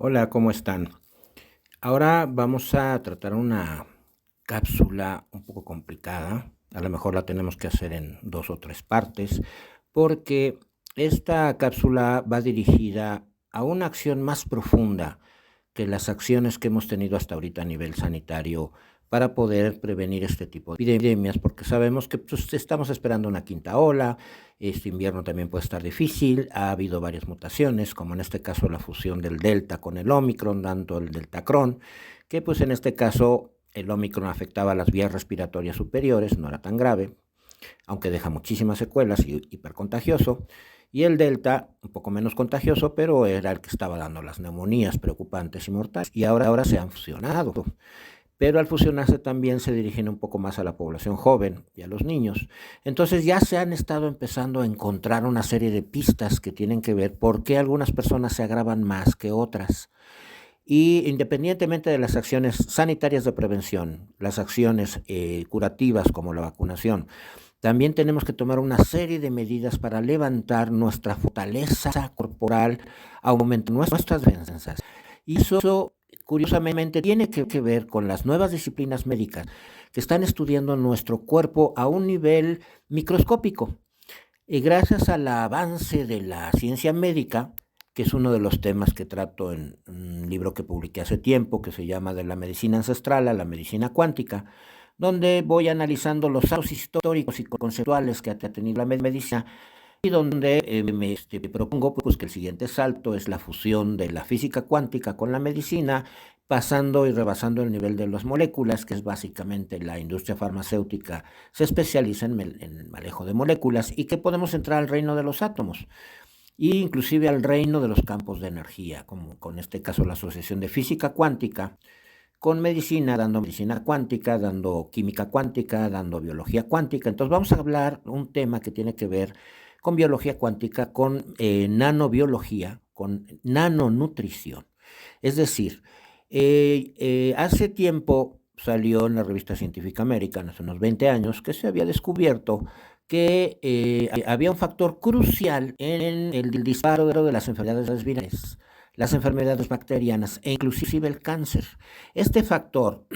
Hola, ¿cómo están? Ahora vamos a tratar una cápsula un poco complicada. A lo mejor la tenemos que hacer en 2 o 3 partes, porque esta cápsula va dirigida a una acción más profunda que las acciones que hemos tenido hasta ahorita a nivel sanitario para poder prevenir este tipo de epidemias, porque sabemos que pues, estamos esperando una quinta ola. Este invierno también puede estar difícil, ha habido varias mutaciones, como en este caso la fusión del Delta con el Omicron, dando el Deltacron, que pues en este caso el Omicron afectaba las vías respiratorias superiores, no era tan grave, aunque deja muchísimas secuelas y hipercontagioso. Y el Delta, un poco menos contagioso, pero era el que estaba dando las neumonías preocupantes y mortales. Y ahora se han fusionado. Pero al fusionarse también se dirigen un poco más a la población joven y a los niños. Entonces ya se han estado empezando a encontrar una serie de pistas que tienen que ver por qué algunas personas se agravan más que otras. Y independientemente de las acciones sanitarias de prevención, las acciones curativas como la vacunación, también tenemos que tomar una serie de medidas para levantar nuestra fortaleza corporal, aumentar nuestras defensas. Y eso, curiosamente, tiene que ver con las nuevas disciplinas médicas que están estudiando nuestro cuerpo a un nivel microscópico. Y gracias al avance de la ciencia médica, que es uno de los temas que trato en un libro que publiqué hace tiempo, que se llama De la medicina ancestral a la medicina cuántica, donde voy analizando los saltos históricos y conceptuales que ha tenido la medicina y donde me propongo pues, que el siguiente salto es la fusión de la física cuántica con la medicina, pasando y rebasando el nivel de las moléculas, que es básicamente la industria farmacéutica se especializa en el manejo de moléculas y que podemos entrar al reino de los átomos e inclusive al reino de los campos de energía, como con este caso la Asociación de Física Cuántica, con medicina, dando medicina cuántica, dando química cuántica, dando biología cuántica. Entonces vamos a hablar un tema que tiene que ver con biología cuántica, con nanobiología, con nanonutrición. Es decir, hace tiempo salió en la revista científica American, hace unos 20 años, que se había descubierto que había un factor crucial en el disparo de las enfermedades virales, las enfermedades bacterianas e inclusive el cáncer. Este factor,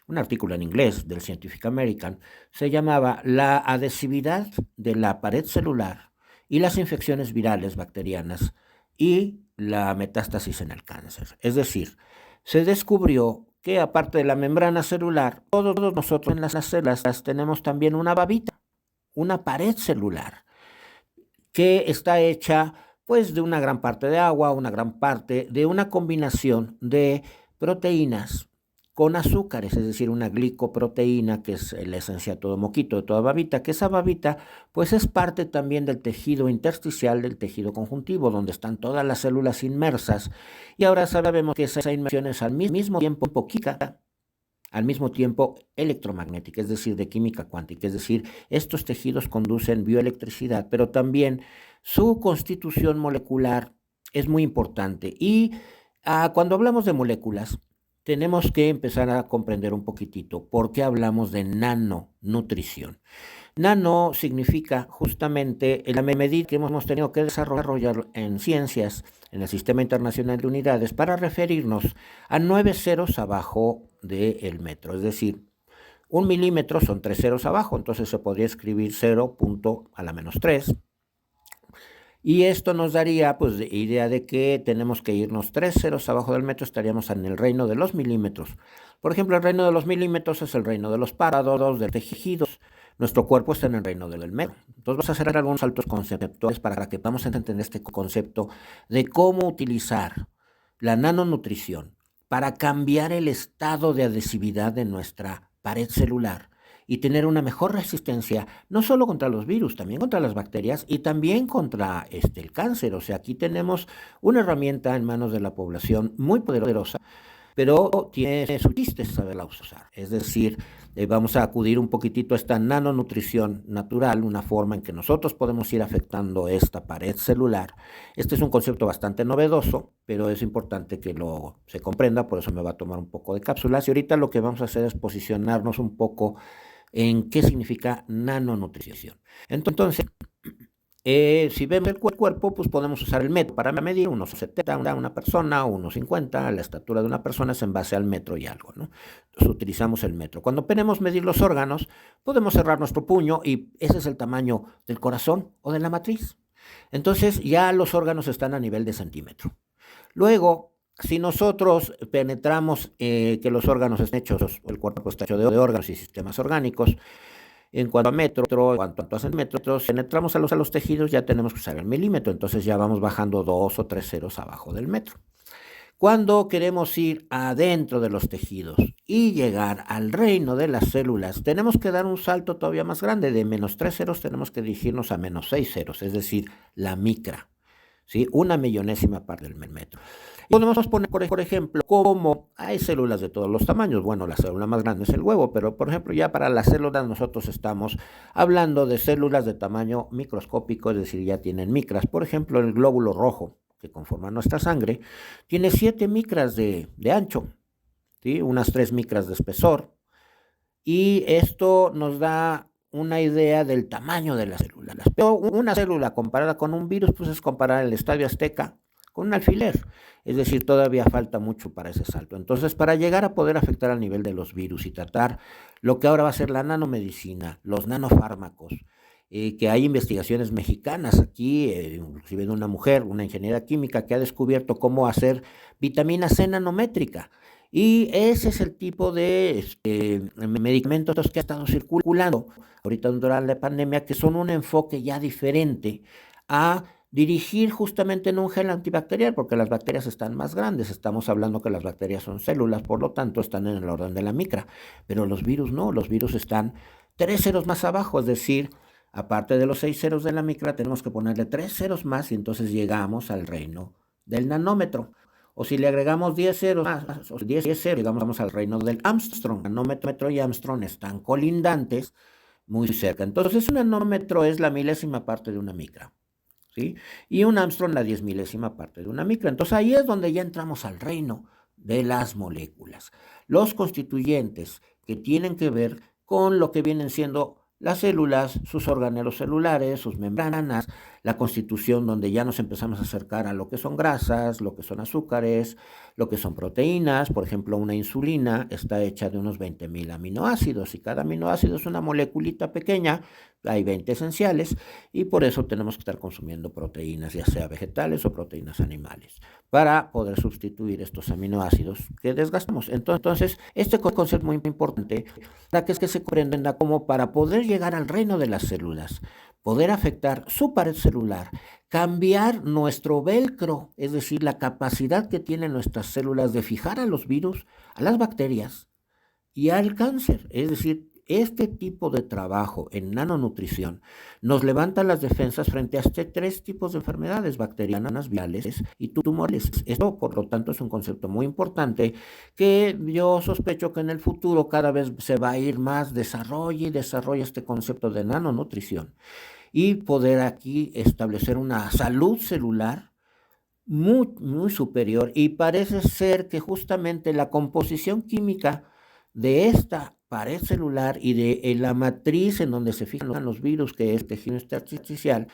un artículo en inglés del Scientific American, se llamaba la adhesividad de la pared celular y las infecciones virales bacterianas y la metástasis en el cáncer. Es decir, se descubrió que aparte de la membrana celular, todos nosotros en las células tenemos también una babita, una pared celular, que está hecha pues de una gran parte de agua, una gran parte de una combinación de proteínas con azúcares, es decir, una glicoproteína, que es la esencia de todo moquito, de toda babita, que esa babita pues es parte también del tejido intersticial, del tejido conjuntivo, donde están todas las células inmersas, y ahora sabemos que esa inmersión es al mismo tiempo poquita, al mismo tiempo electromagnética, es decir, de química cuántica, es decir, estos tejidos conducen bioelectricidad, pero también su constitución molecular es muy importante. Y cuando hablamos de moléculas, tenemos que empezar a comprender un poquitito por qué hablamos de nanonutrición. Nano significa justamente la medida que hemos tenido que desarrollar en ciencias, en el Sistema Internacional de Unidades, para referirnos a 9 ceros abajo del metro. Es decir, 1 milímetro son 3 ceros abajo, entonces se podría escribir 0.3. Y esto nos daría pues idea de que tenemos que irnos 3 ceros abajo del metro, estaríamos en el reino de los milímetros. Por ejemplo, el reino de los milímetros es el reino de los párpados, de tejidos. Nuestro cuerpo está en el reino del metro. Entonces vamos a hacer algunos saltos conceptuales para que podamos entender este concepto de cómo utilizar la nanonutrición para cambiar el estado de adhesividad de nuestra pared celular y tener una mejor resistencia, no solo contra los virus, también contra las bacterias y también contra el cáncer. O sea, aquí tenemos una herramienta en manos de la población muy poderosa, pero tiene su chiste saberla usar. Es decir, vamos a acudir un poquitito a esta nanonutrición natural, una forma en que nosotros podemos ir afectando esta pared celular. Este es un concepto bastante novedoso, pero es importante que se comprenda, por eso me va a tomar un poco de cápsulas. Y ahorita lo que vamos a hacer es posicionarnos un poco en qué significa nanonutrición. Entonces, Si vemos el cuerpo, pues podemos usar el metro para medir unos 70, una persona, o unos 50, la estatura de una persona es en base al metro y algo, ¿no? Entonces utilizamos el metro. Cuando queremos medir los órganos, podemos cerrar nuestro puño y ese es el tamaño del corazón o de la matriz. Entonces ya los órganos están a nivel de centímetro. Luego, si nosotros penetramos que los órganos están hechos, el cuerpo está hecho de órganos y sistemas orgánicos, en cuanto a metro, en cuanto a centímetros, si penetramos a los tejidos ya tenemos que usar el milímetro, entonces ya vamos bajando 2 o 3 ceros abajo del metro. Cuando queremos ir adentro de los tejidos y llegar al reino de las células, tenemos que dar un salto todavía más grande. De -3 ceros tenemos que dirigirnos a -6 ceros, es decir, la micra, ¿sí? 1/1000ª parte del metro. Y podemos poner, por ejemplo, cómo hay células de todos los tamaños. Bueno, la célula más grande es el huevo, pero por ejemplo ya para las células nosotros estamos hablando de células de tamaño microscópico, es decir, ya tienen micras. Por ejemplo, el glóbulo rojo, que conforma nuestra sangre, tiene 7 micras de ancho, ¿sí? Unas 3 micras de espesor, y esto nos da una idea del tamaño de las células. Pero una célula comparada con un virus, pues es comparar el Estadio Azteca con un alfiler, es decir, todavía falta mucho para ese salto. Entonces, para llegar a poder afectar al nivel de los virus y tratar lo que ahora va a ser la nanomedicina, los nanofármacos, que hay investigaciones mexicanas aquí, inclusive de una mujer, una ingeniera química, que ha descubierto cómo hacer vitamina C nanométrica. Y ese es el tipo de medicamentos que ha estado circulando ahorita durante la pandemia, que son un enfoque ya diferente a dirigir justamente en un gel antibacterial, porque las bacterias están más grandes. Estamos hablando que las bacterias son células, por lo tanto están en el orden de la micra, pero los virus no, los virus están 3 ceros más abajo, es decir, aparte de los 6 ceros de la micra, tenemos que ponerle 3 ceros más y entonces llegamos al reino del nanómetro. O si le agregamos 10 ceros más, o 10 ceros, llegamos al reino del Armstrong. Nanómetro y Armstrong están colindantes muy cerca. Entonces un nanómetro es la milésima parte de una micra, ¿sí? Y un Armstrong la 10.000ª parte de una micra. Entonces ahí es donde ya entramos al reino de las moléculas. Los constituyentes que tienen que ver con lo que vienen siendo las células, sus organelos celulares, sus membranas, la constitución donde ya nos empezamos a acercar a lo que son grasas, lo que son azúcares, lo que son proteínas. Por ejemplo, una insulina está hecha de unos 20.000 aminoácidos y cada aminoácido es una moleculita pequeña, hay 20 esenciales y por eso tenemos que estar consumiendo proteínas, ya sea vegetales o proteínas animales, para poder sustituir estos aminoácidos que desgastamos. Entonces, este concepto es muy importante para que se comprenda cómo para poder llegar al reino de las células, poder afectar su pared celular, cambiar nuestro velcro, es decir, la capacidad que tienen nuestras células de fijar a los virus, a las bacterias y al cáncer. Es decir, este tipo de trabajo en nanonutrición nos levanta las defensas frente a tres tipos de enfermedades bacterianas, virales y tumorales. Esto, por lo tanto, es un concepto muy importante que yo sospecho que en el futuro cada vez se va a ir más, desarrolla este concepto de nanonutrición y poder aquí establecer una salud celular muy, muy superior. Y parece ser que justamente la composición química de esta pared celular y de la matriz en donde se fijan los virus, que es tejido intersticial,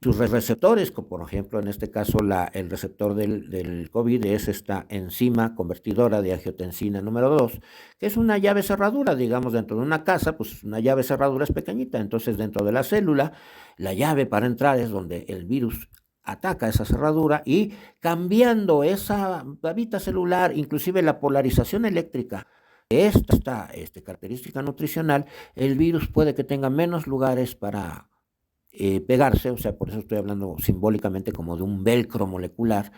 sus receptores, como por ejemplo en este caso el receptor del COVID es esta enzima convertidora de angiotensina número 2, que es una llave cerradura, digamos, dentro de una casa, pues una llave cerradura es pequeñita, entonces dentro de la célula, la llave para entrar es donde el virus ataca esa cerradura y cambiando esa babita celular, inclusive la polarización eléctrica, esta característica nutricional, el virus puede que tenga menos lugares para pegarse, o sea, por eso estoy hablando simbólicamente como de un velcro molecular.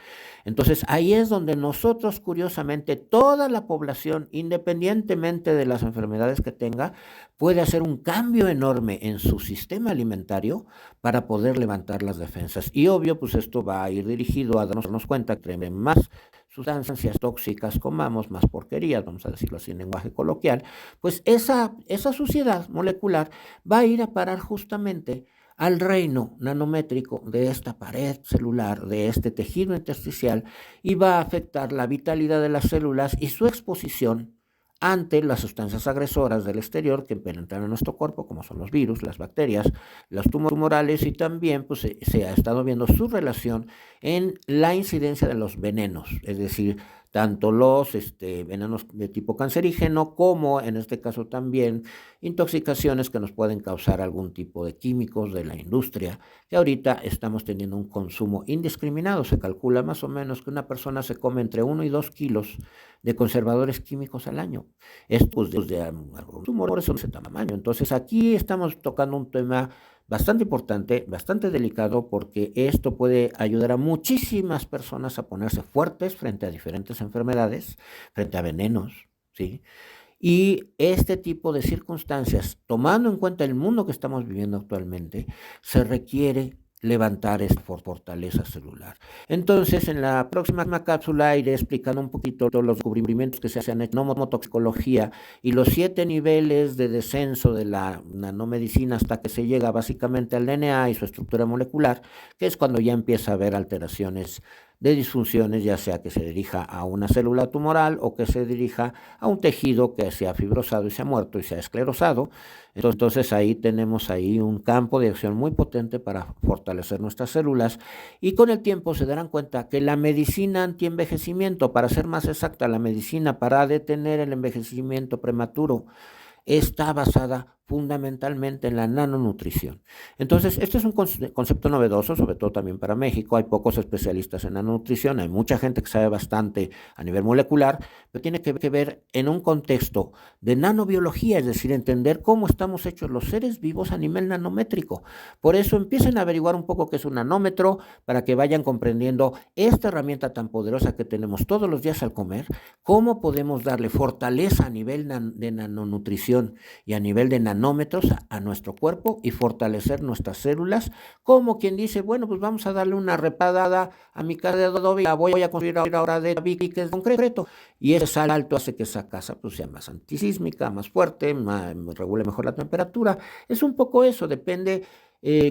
Entonces, ahí es donde nosotros, curiosamente, toda la población, independientemente de las enfermedades que tenga, puede hacer un cambio enorme en su sistema alimentario para poder levantar las defensas. Y obvio, pues esto va a ir dirigido a darnos cuenta que más sustancias tóxicas comamos, más porquerías, vamos a decirlo así en lenguaje coloquial, pues esa suciedad molecular va a ir a parar justamente al reino nanométrico de esta pared celular, de este tejido intersticial, y va a afectar la vitalidad de las células y su exposición ante las sustancias agresoras del exterior que penetran en nuestro cuerpo, como son los virus, las bacterias, los tumorales, y también pues, se ha estado viendo su relación en la incidencia de los venenos, es decir, tanto los venenos de tipo cancerígeno como en este caso también intoxicaciones que nos pueden causar algún tipo de químicos de la industria, que ahorita estamos teniendo un consumo indiscriminado. Se calcula más o menos que una persona se come entre 1 y 2 kilos de conservadores químicos al año. Estos de algunos tumores son de ese tamaño. Entonces aquí estamos tocando un tema bastante importante, bastante delicado, porque esto puede ayudar a muchísimas personas a ponerse fuertes frente a diferentes enfermedades, frente a venenos, ¿sí? Y este tipo de circunstancias, tomando en cuenta el mundo que estamos viviendo actualmente, se requiere levantar esta fortaleza celular. Entonces, en la próxima cápsula iré explicando un poquito todos los descubrimientos que se hacen en nomotoxicología y los 7 niveles de descenso de la nanomedicina hasta que se llega básicamente al DNA y su estructura molecular, que es cuando ya empieza a haber alteraciones de disfunciones, ya sea que se dirija a una célula tumoral o que se dirija a un tejido que se ha fibrosado y se ha muerto y se ha esclerosado. Entonces ahí tenemos ahí un campo de acción muy potente para fortalecer nuestras células, y con el tiempo se darán cuenta que la medicina antienvejecimiento, para ser más exacta, la medicina para detener el envejecimiento prematuro, está basada fundamentalmente en la nanonutrición. Entonces, este es un concepto novedoso, sobre todo también para México. Hay pocos especialistas en nanonutrición, hay mucha gente que sabe bastante a nivel molecular, pero tiene que ver en un contexto de nanobiología, es decir, entender cómo estamos hechos los seres vivos a nivel nanométrico. Por eso empiecen a averiguar un poco qué es un nanómetro, para que vayan comprendiendo esta herramienta tan poderosa que tenemos todos los días al comer, cómo podemos darle fortaleza a nivel de nanonutrición y a nivel de nanómetros a nuestro cuerpo y fortalecer nuestras células, como quien dice, bueno, pues vamos a darle una reparada a mi casa de adobe, la voy a construir ahora de Vicky, que es concreto, y ese salto hace que esa casa pues sea más antisísmica, más fuerte, regule mejor la temperatura. Es un poco eso, depende.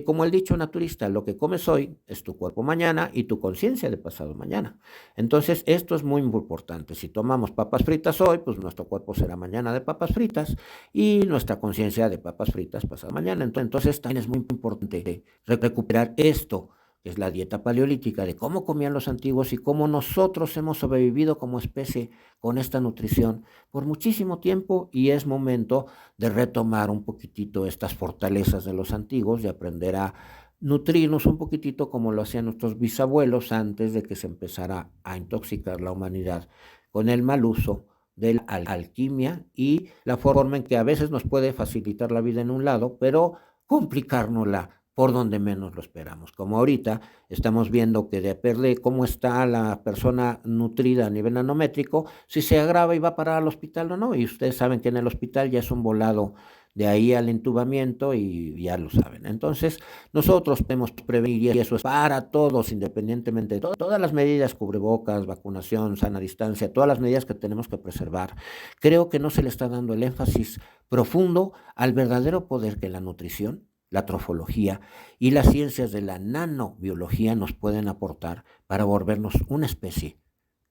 Como el dicho naturista, lo que comes hoy es tu cuerpo mañana y tu conciencia de pasado mañana. Entonces, esto es muy importante. Si tomamos papas fritas hoy, pues nuestro cuerpo será mañana de papas fritas y nuestra conciencia de papas fritas pasado mañana. Entonces, también es muy importante recuperar esto, que es la dieta paleolítica, de cómo comían los antiguos y cómo nosotros hemos sobrevivido como especie con esta nutrición por muchísimo tiempo, y es momento de retomar un poquitito estas fortalezas de los antiguos y aprender a nutrirnos un poquitito como lo hacían nuestros bisabuelos antes de que se empezara a intoxicar la humanidad con el mal uso de la alquimia y la forma en que a veces nos puede facilitar la vida en un lado, pero complicárnosla por donde menos lo esperamos. Como ahorita estamos viendo que depende cómo está la persona nutrida a nivel nanométrico, si se agrava y va a parar al hospital o no, y ustedes saben que en el hospital ya es un volado de ahí al intubamiento y ya lo saben. Entonces, nosotros podemos prevenir, y eso es para todos, independientemente de todas las medidas, cubrebocas, vacunación, sana distancia, todas las medidas que tenemos que preservar. Creo que no se le está dando el énfasis profundo al verdadero poder que la nutrición, la trofología y las ciencias de la nanobiología nos pueden aportar para volvernos una especie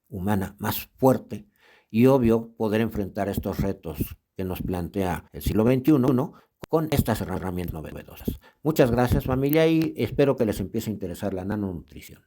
humana más fuerte y, obvio, poder enfrentar estos retos que nos plantea el siglo XXI con estas herramientas novedosas. Muchas gracias, familia, y espero que les empiece a interesar la nanonutrición.